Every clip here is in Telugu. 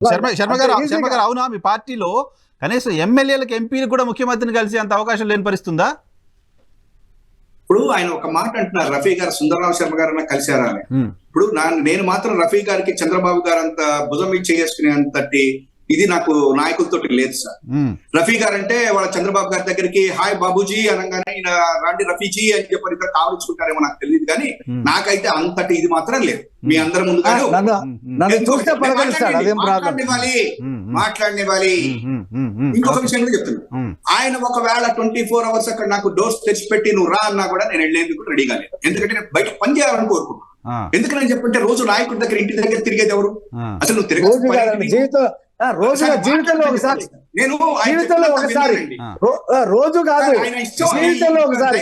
శర్మ గారు అవునా మీ పార్టీలో కనీసం ఎమ్మెల్యేలకు ఎంపీలకు కూడా ముఖ్యమంత్రిని కలిసి అంత అవకాశం లేని పరిస్థితుందా? ఇప్పుడు ఆయన ఒక మాట అంటున్నారు, రఫీ గారు సుందరరావు శర్మ గారు కలిశారా అని. ఇప్పుడు నేను మాత్రం రఫీ గారికి చంద్రబాబు గారు అంత భుజం చేసుకునే అంతటి ఇది నాకు నాయకులతో లేదు సార్. రఫీ గారు అంటే వాళ్ళ చంద్రబాబు గారి దగ్గరికి హాయ్ బాబుజీ అనగానే ఈయన రాండి రఫీజీ అని చెప్పి ఇద్దరు కావలించుకుంటారేమో నాకు తెలియదు, కానీ నాకైతే అంతటి ఇది మాత్రం లేదు. మీ అందరి ముందు మాట్లాడనివ్వాలి. ఇంకొక విషయం కూడా చెప్తున్నా, ఆయన ఒకవేళ 24 hours అక్కడ నాకు డోర్స్ తెచ్చిపెట్టి నువ్వు రా అన్నా కూడా నేను వెళ్ళేందుకు రెడీగా లేదు. ఎందుకంటే నేను బయట పని చేయాలని కోరుకుంటున్నాను. ఎందుకని చెప్పంటే రోజు నాయకుడి దగ్గర ఇంటి దగ్గర తిరిగేది ఎవరు? అసలు నువ్వు తిరిగి జీవితంలో ఒకసారి నేను జీవితంలో ఒకసారి రోజు కాదు జీవితంలో ఒకసారి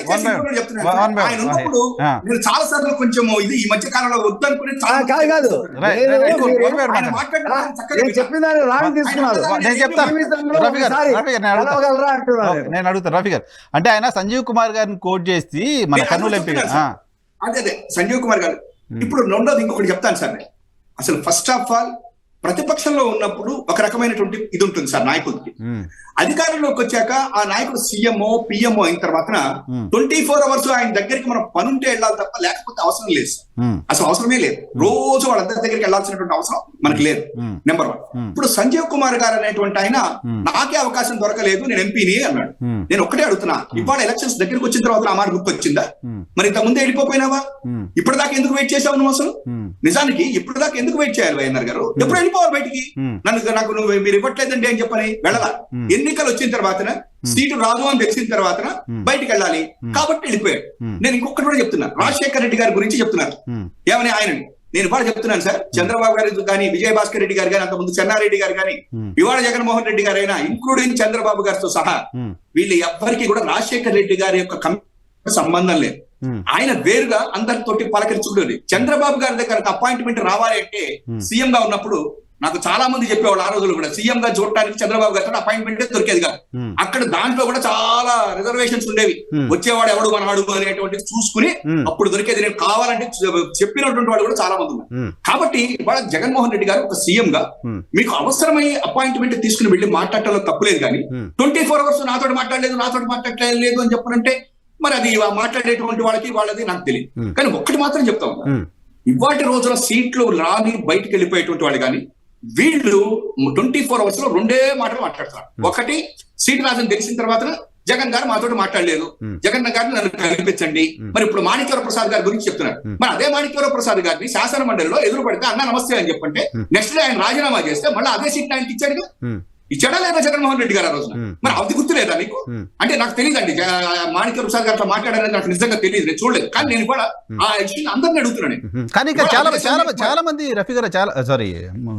ఆయన ఉన్నప్పుడు నేను చాలా సార్లు కొంచెం ఇది ఈ మధ్య కాలంలో వద్దనుకుని కాదు చెప్పిన దాన్ని రాంగ్ తీసుకున్నారు. నేను అడుగుతాను రఫీ గారు, అంటే ఆయన సంజీవ్ కుమార్ గారిని కోట్ చేసి మన కర్నూలు ఎంపీ అదే సంజీవ్ కుమార్ గారు. ఇప్పుడు రెండోది ఇంకొకటి చెప్తాను సార్. అసలు ఫస్ట్ ఆఫ్ ఆల్ ప్రతిపక్షంలో ఉన్నప్పుడు ఒక రకమైనటువంటి ఇది ఉంటుంది సార్ నాయకుడికి. అధికారంలోకి వచ్చాక ఆ నాయకుడు సీఎంఓ పిఎంఓ అయిన తర్వాత 24 hours ఆయన దగ్గరికి మనం పనుంటే వెళ్ళాలి తప్ప లేకపోతే అవసరం లేదు సార్. అసలు అవసరమే లేదు. రోజు వాళ్ళందరి దగ్గరికి వెళ్ళాల్సినటువంటి అవసరం మనకి లేదు. నెంబర్ 1. ఇప్పుడు సంజీవ్ కుమార్ గారు అనేటువంటి ఆయన నాకే అవకాశం దొరకలేదు, నేను ఎంపీని అన్నాడు. నేను ఒక్కటే అడుగుతున్నా, ఇవాళ ఎలక్షన్స్ దగ్గరికి వచ్చిన తర్వాత ఆ మాట గుర్తొచ్చిందా? మరి ఇంత ముందే వెళ్ళిపోయినావా? ఇప్పటిదాకా ఎందుకు వెయిట్ చేసావు నువ్వు? అసలు నిజానికి ఇప్పటిదాకా ఎందుకు వెయిట్ చేయాలి వైఎన్ఆర్ గారు? ఎప్పుడు వెళ్ళిపోవాలి బయటికి? నాకు నువ్వు మీరు ఇవ్వట్లేదండి అని చెప్పని వెళ్ళాలి. ఎన్నికలు వచ్చిన తర్వాత సీటు రాదు అని తెలిసిన తర్వాత బయటికి వెళ్ళాలి కాబట్టి వెళ్ళిపోయాడు. నేను ఇంకొకటి కూడా చెప్తున్నా, రాజశేఖర రెడ్డి గారి గురించి చెప్తున్నారు. ఏమని ఆయనని నేను ఇవాళ చెప్తున్నాను సార్, చంద్రబాబు గారు కానీ విజయభాస్కర్ రెడ్డి గారు కానీ అంతకుముందు చెన్నారెడ్డి గారు కానీ ఇవాళ జగన్మోహన్ రెడ్డి గారు అయినా ఇంక్లూడింగ్ చంద్రబాబు గారితో సహా వీళ్ళు ఎవ్వరికి కూడా రాజశేఖర రెడ్డి గారి యొక్క సంబంధం లేదు. ఆయన వేరుగా అందరితోటి పలకరించుకుంటుంది. చంద్రబాబు గారి దగ్గర అపాయింట్మెంట్ రావాలి అంటే సీఎం గా ఉన్నప్పుడు నాకు చాలా మంది చెప్పేవాళ్ళు, ఆ రోజులు కూడా సీఎం గా చూడటానికి చంద్రబాబు గారితో అపాయింట్మెంట్ దొరికేది కాదు. అక్కడ దాంట్లో కూడా చాలా రిజర్వేషన్స్ ఉండేవి. వచ్చేవాడు ఎవడు మనవాడు అనేటువంటి చూసుకుని అప్పుడు దొరికేది. నేను కావాలంటే చెప్పినటువంటి వాళ్ళు కూడా చాలా మంది ఉన్నారు. కాబట్టి ఇవాళ జగన్మోహన్ రెడ్డి గారు ఒక సీఎం గా మీకు అవసరమై అపాయింట్మెంట్ తీసుకుని వెళ్ళి మాట్లాడటంలో తప్పులేదు, కానీ 24 hours నాతో మాట్లాడలేదు అని చెప్పనంటే మరి అది మాట్లాడేటువంటి వాళ్ళది నాకు తెలియదు. కానీ ఒక్కటి మాత్రం చెప్తా ఉన్నా, ఇవాటి రోజున సీట్లు రాని బయటకు వెళ్ళిపోయేటువంటి వాళ్ళు కానీ వీళ్ళు 24 hours లో 2 మాటలు మాట్లాడతారు. ఒకటి, సీట్ రాదని తెలిసిన తర్వాత జగన్ గారు మాతో మాట్లాడలేదు, జగన్ గారిని నన్ను కల్పించండి. మరి ఇప్పుడు మాణిక్యవర ప్రసాద్ గారి గురించి చెప్తున్నారు. మరి అదే మాణిక్యవర ప్రసాద్ గారిని శాసన మండలిలో ఎదురు పడితే అన్న నమస్తే అని చెప్పంటే నెక్స్ట్ డే ఆయన రాజీనామా చేస్తే మళ్ళీ అదే సీట్ ఆయనకి ఇచ్చాడా లేదా జగన్మోహన్ రెడ్డి గారు ఆ రోజున? మరి అది గుర్తు లేదా మీకు? అంటే నాకు తెలియదండి, మాణిక్య ప్రసాద్ గారితో మాట్లాడారని నాకు నిజంగా తెలియదు, నేను చూడలేదు. కానీ నేను కూడా ఆ విషయం అందరినీ అడుగుతున్నాను. కానీ చాలా మంది రఫీ గారు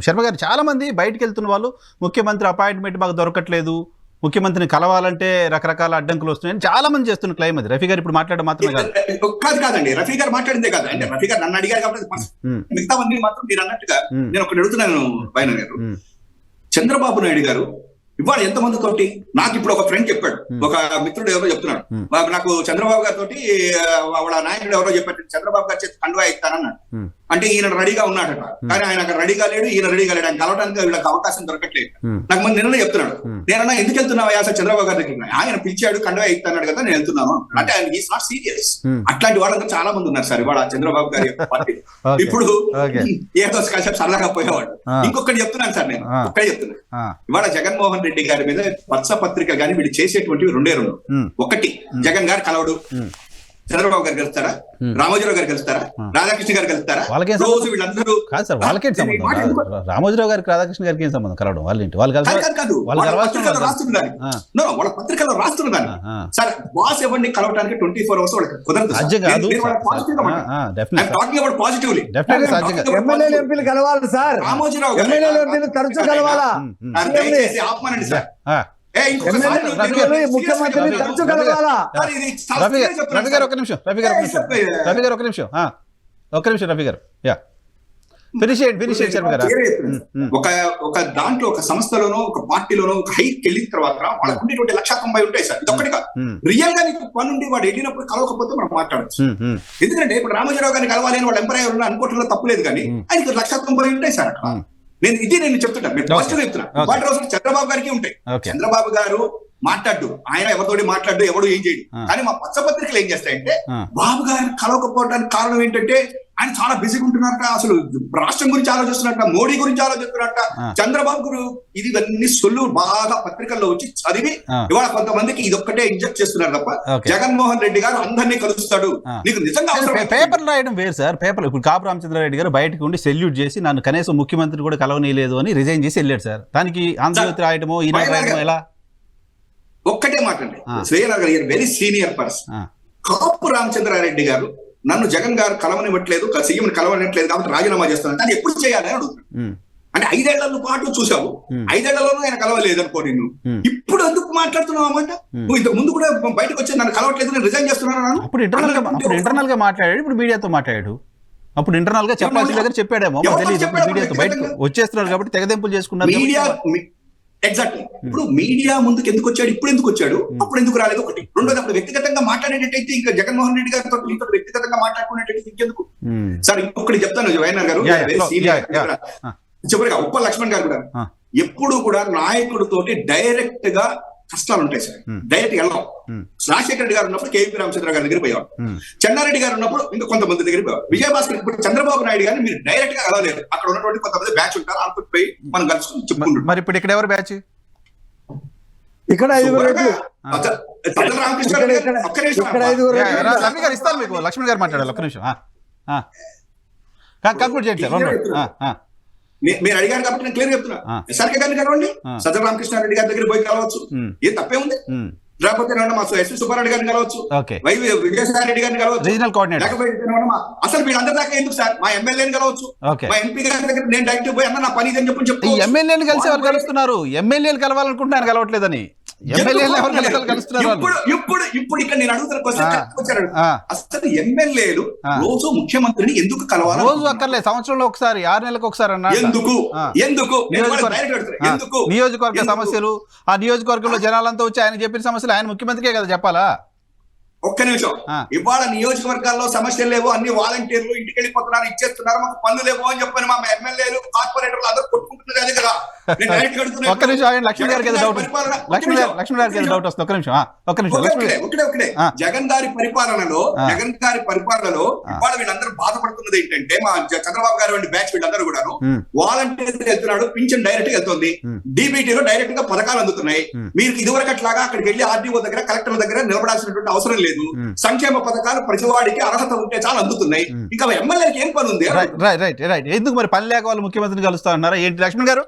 శర్మ గారు చాలా మంది బయటకు వెళ్తున్న వాళ్ళు ముఖ్యమంత్రి అపాయింట్మెంట్ మాకు దొరకట్లేదు, ముఖ్యమంత్రిని కలవాలంటే రకరకాల అడ్డంకులు వస్తున్నాయని చాలా మంది చేస్తున్న క్లైమ్ అది. రఫీ గారు ఇప్పుడు మాట్లాడడం మాత్రమే కాదండి, రఫీ గారు మాట్లాడిందే కాదు. అంటే రఫీ గారు నన్ను అడిగారు కాబట్టి మిగతా మంది మాత్రం మీరు అన్నట్టుగా నేను ఒకటి అడుగుతున్నాను పైన గారు. చంద్రబాబు నాయుడు గారు ఇవాళ ఎంతమందితోటి, నాకు ఇప్పుడు ఒక ఫ్రెండ్ చెప్పాడు, ఒక మిత్రుడు ఎవరో చెప్తున్నాడు నాకు, చంద్రబాబు గారితో వాళ్ళ నాయకుడు ఎవరో చెప్పాడు చంద్రబాబు గారి చేతి కండువా ఇస్తానన్నాడు. అంటే ఈయన రెడీగా ఉన్నాడట, కానీ ఆయన అక్కడ రెడీగా లేడు, ఈయన రెడీగా లేడు. ఆయన కలవడానికి వీళ్ళకి అవకాశం దొరకట్లేదు. నాకు ముందు నిన్న చెప్తున్నాడు, నేనన్నా ఎందుకు వెళ్తున్నావా అసలు చంద్రబాబు గారి దగ్గర? ఆయన పిలిచాడు కండువా ఇస్తాడు కదా, నేను వెళ్తున్నాను అంటే ఆయన ఈస్ నాట్ సీరియస్. అట్లాంటి వాళ్ళందరూ చాలా మంది ఉన్నారు సార్ ఇవాళ చంద్రబాబు గారి పార్టీ. ఇప్పుడు ఏదో కాసేపు సరదాగా పోయేవాడు. ఇంకొకటి చెప్తున్నాను సార్, నేను ఒక్కడే చెప్తున్నాను, ఇవాళ జగన్మోహన్ రెడ్డి గారి మీద పచ్చ పత్రిక గాని వీళ్ళు చేసేటువంటివి 2. ఒకటి, జగన్ గారు కలవడు, చంద్రబాబు గారు కలుస్తారా, రామోజీరావు గారు కలుస్తారా, రాధాకృష్ణ గారు కలుస్తారా? రోజు వీళ్ళందరూ కాదు సార్, వాళ్ళకే సంబంధం. రామోజీరావు గారికి రాధాకృష్ణ గారికి ఏం సంబంధం కలవడం? వాళ్ళ ఇంటి వాళ్ళ రాస్తున్నదాన్ని వాళ్ళ పత్రికల్లో రాస్తున్నదాన్ని సార్. బాస్ ఎవరిని కలవడానికి 24 hours వాళ్ళకి కుదరదు. ఎంపీలు కలవాలి సార్, రామోజీరావు గారు తరచూ కలవాలా? ఆపమానండి సార్. ముఖ్యమంత్రి రఫీ గారు ఒక దాంట్లో ఒక సంస్థలోనో ఒక పార్టీలోనో ఒక హైక్ వెళ్ళిన తర్వాత వాళ్ళకు ఉండేటువంటి 190 ఉంటాయి సార్. ఇది ఒక్కటిగా రియల్ గా నీకు పనుండి వాడు వెళ్ళినప్పుడు కలవకపోతే మనం మాట్లాడచ్చు. ఎందుకంటే ఇప్పుడు రామోజీరావు గారిని కలవాలి అని వాళ్ళు ఎంపైర్ అనుకోవడంలో తప్పులేదు, కానీ ఆయనకి 190 ఉంటాయి సార్. అక్కడ నేను చెప్తున్నా, మీరు పాజిటివ్ చెప్తున్నా. వాటి రోజులు చంద్రబాబు గారికి ఉంటాయి. చంద్రబాబు గారు మాట్లాడు, ఆయన ఎవరితోటి మాట్లాడు, ఎవడు ఏం చేయడు. కానీ మా పచ్చపత్రికలు ఏం చేస్తాయంటే బాబు గారిని కలవకపోవడానికి కారణం ఏంటంటే ఆయన చాలా బిజీగా ఉంటున్నారట, అసలు రాష్ట్రం గురించి ఆలోచిస్తున్నట్ట, మోడీ గురించి ఆలోచిస్తున్నట్ట, చంద్రబాబు గారు ఇవన్నీ సొల్లు బాగా పత్రికల్లో వచ్చి చదివి ఇవాళ కొంతమందికి ఇదొక్కటే ఇంజెక్ట్ చేస్తున్నారు తప్ప జగన్మోహన్ రెడ్డి గారు అందరినీ కలుస్తాడు. నీకు నిజంగా పేపర్ రాయడం వేరు సార్. పేపర్ ఇప్పుడు కాపు రామచంద్రారెడ్డి గారు బయటకు ఉండి సెల్యూట్ చేసి నన్ను కనీసం ముఖ్యమంత్రి కూడా కలవనీయలేదు అని రిజైన్ చేసి వెళ్ళాడు సార్. దానికి ఆంధ్రజ్యోతి రాయడమో ఈనాడు రాయడమో ఎలా? ఒక్కటే మాట అండి, శ్రేయనగర్ గారు వెరీ సీనియర్ పర్సన్. కాపు రామచంద్రారెడ్డి గారు నన్ను జగన్ గారు కలవనివ్వట్లేదు, సీఎం కలవనివ్వట్లేదు కాబట్టి రాజీనామా చేస్తాను. దాన్ని ఎప్పుడు చేయాలని అడుగుతున్నాను. అంటే 5 ఏళ్ల పాటు చూసావు, 5 ఏళ్లలోనూ ఆయన కలవలేదు అనుకో నిన్ను. ఇప్పుడు ఎందుకు మాట్లాడుతున్నావు అన్నమాట? నువ్వు ఇంతకు ముందు కూడా బయటకు వచ్చి నన్ను కలవట్లేదు, నేను రిజైన్ చేస్తున్నాను. అప్పుడు ఇంటర్నల్ గా మాట్లాడాడు, ఇప్పుడు మీడియాతో మాట్లాడాడు. అప్పుడు ఇంటర్నల్ గా చెప్పాల్సిన దగ్గర చెప్పాడేమో తెలియదు. మీడియాతో బయటకు వచ్చేస్తున్నారు కాబట్టి తెగదెంపులు చేసుకున్నారు. ఎగ్జాక్ట్లీ. ఇప్పుడు మీడియా ముందుకు ఎందుకు వచ్చాడు, ఇప్పుడు ఎందుకు వచ్చాడు, అప్పుడు ఎందుకు రాలేదు? ఒకటి. రెండోది, అప్పుడు వ్యక్తిగతంగా మాట్లాడేటట్టయితే ఇంకా జగన్మోహన్ రెడ్డి గారితో వ్యక్తిగతంగా మాట్లాడుకునేటట్టు ఇంకెందుకు? సార్ ఇంకొకటి చెప్తాను, వైఎన్ఆర్ గారు చివరిగా ఉప్పల్ లక్ష్మణ్ గారు కూడా ఎప్పుడు కూడా నాయకుడితోటి డైరెక్ట్ గా కష్టాలు ఉంటాయి సార్, డైరెక్ట్ వెళ్ళాం. రాజశేఖర రెడ్డి గారు ఉన్నప్పుడు కేవీ రామచంద్ర గారి దగ్గర పోయారు, చెన్నారెడ్డి గారు ఉన్నప్పుడు ఇంకా కొంతమంది దగ్గర పోయారు, విజయభాస్కర్. ఇప్పుడు చంద్రబాబు నాయుడు గారిని మీరు డైరెక్ట్ గా కలవలేరు. అక్కడ ఉన్నటువంటి కొంతమంది బ్యాచ్ ఉంటారు, అంత పోయి మనం కలుసుకుని చెప్పుకుంటాం. మరి ఇప్పుడు ఇక్కడ ఎవరు బ్యాచ్? ఇక్కడ ఇస్తాను మీకు. లక్ష్మణ్ గారు మాట్లాడాలి, ఒక్క నిమిషం కంక్లూడ్ చేయండి సార్. మీరు అడిగారు కాబట్టి నేను క్లియర్ చెప్తున్నా. ఎస్ఆర్కే గారిని కలవండి, సజ్జల రామకృష్ణారెడ్డి గారి దగ్గర పోయి కలవచ్చు, ఏం తప్పే ఉంది. లేకపోతే మా ఎస్వి సుబ్బారెడ్డి గారిని కలవచ్చు, విజయసాయి రెడ్డి గారిని కలవచ్చు, లేకపోతే అసలు మీరు అందరి దాకా ఎందుకు సార్ మా ఎమ్మెల్యేని కలవచ్చు, మా ఎంపీ గారి దగ్గర నేను డైరెక్ట్ పోయి అన్న నా పని ఇదని చెప్పి ఎమ్మెల్యేని కలిసి ఎవరు కలుస్తున్నారు? ఎమ్మెల్యేలు కలవాలనుకుంటున్నారు, కలవట్లేదని. ఇప్పుడు ఇక్కడ నేను అడుగుతున్న క్వశ్చన్, అసలు ఎమ్మెల్యేలు రోజు ముఖ్యమంత్రిని ఎందుకు కలవాలి? రోజు అక్కర్లేదు, సంవత్సరంలో ఒకసారి, 6 నెలలకు ఒకసారి అన్నా. ఎందుకు నియోజకవర్గ సమస్యలు, ఆ నియోజకవర్గంలో జనాలంతా వచ్చి ఆయన చెప్పిన సమస్యలు ఆయన ముఖ్యమంత్రికే కదా చెప్పాలా? ఒక్క నిమిషం. ఇవాళ నియోజకవర్గాల్లో సమస్యలు లేవు, అన్ని వాలంటీర్లు ఇంటికి వెళ్ళిపోతున్నారు, ఇచ్చేస్తున్నారు, మాకు పనులు లేవు అని చెప్పని మా ఎమ్మెల్యేలు కార్పొరేటర్లు అందరూ కొట్టుకుంటున్నారు. అదే కదా. ఒక్క నిమిషం, లక్ష్మణ్ గారికి డౌట్ వస్తుంది. ఒక్క నిమిషం. జగన్ గారి పరిపాలనలో ఇవాళ వీళ్ళందరూ బాధపడుతున్నది ఏంటంటే, మా చంద్రబాబు గారు వంటి బ్యాచ్ వీళ్ళందరూ కూడా వాలంటీర్ వెళ్తున్నాడు, పింఛన్ డైరెక్ట్ గా వెళ్తుంది, డీబీటీలో డైరెక్ట్ గా పథకాలు అందుతున్నాయి. మీరు ఇదివరకు అట్లాగా అక్కడికి వెళ్ళి ఆర్డీఓ దగ్గర, కలెక్టర్ల దగ్గర నిలబడాల్సినటువంటి అవసరం లేదు. సంక్షేమ పథకాలు ప్రతి వాడికి అర్హత ఉంటే చాలా అందుతున్నాయి. ఇంకా ఎమ్మెల్యేకి ఏం పని ఉంది? రైట్. ఎందుకు మరి పని లేక వాళ్ళు ముఖ్యమంత్రిని కలుస్తా ఉన్నారా ఏంటి లక్ష్మణ్ గారు?